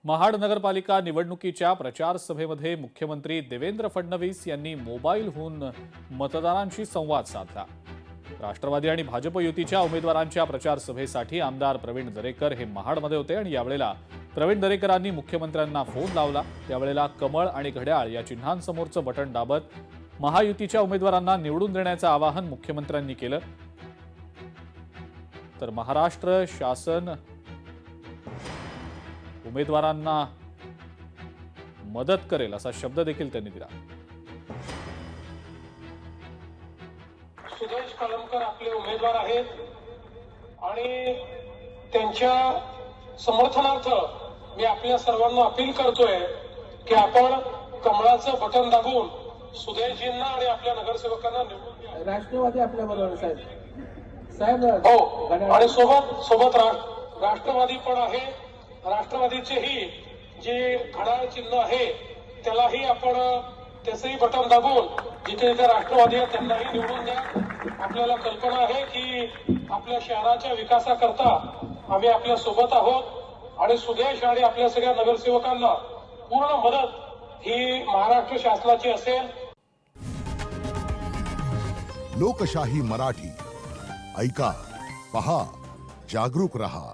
महाड नगरपालिका निवडणुकीच्या प्रचार सभेमध्ये मुख्यमंत्री देवेंद्र फडणवीस यांनी मोबाईलहून मतदारांशी संवाद साधला। राष्ट्रवादी आणि भाजप युतीच्या उमेदवारांच्या प्रचार सभेसाठी आमदार प्रवीण दरेकर हे महाडमध्ये होते आणि यावेळेला प्रवीण दरेकरांनी मुख्यमंत्र्यांना फोन लावला। त्यावेळेला कमळ आणि घड्याळ या चिन्हांसमोरचं बटन दाबत महायुतीच्या उमेदवारांना निवडून देण्याचं आवाहन मुख्यमंत्र्यांनी केलं। तर महाराष्ट्र शासन उमेदवारांना मदत करेल असा शब्द देखील त्यांनी दिला। सुदेश कलमकर आपले उमेदवार आहेत आणि त्यांच्या समर्थनार्थ मी आपल्या सर्वांना अपील करतोय की आपण कमळाचं बटन दाबून सुदेशजींना आणि आपल्या नगरसेवकांना निवडून द्या। राष्ट्रवादी आपल्या बरोबर साहेब हो, आणि सोबत राष्ट्रवादी पण आहे। राष्ट्रवादीचेही जे घड्याळ चिन्ह आहे त्यालाही आपण त्याचंही बटन दाबून जिथे जिथे राष्ट्रवादी आहे त्यांनाही निवडून द्या। आपल्याला कल्पना आहे की आपल्या शहराच्या विकासाकरता आम्ही आपल्या सोबत आहोत आणि सुदेश आणि आपल्या सगळ्या नगरसेवकांना पूर्ण मदत ही महाराष्ट्र शासनाची असेल। लोकशाही मराठी ऐका, पहा, जागरूक रहा।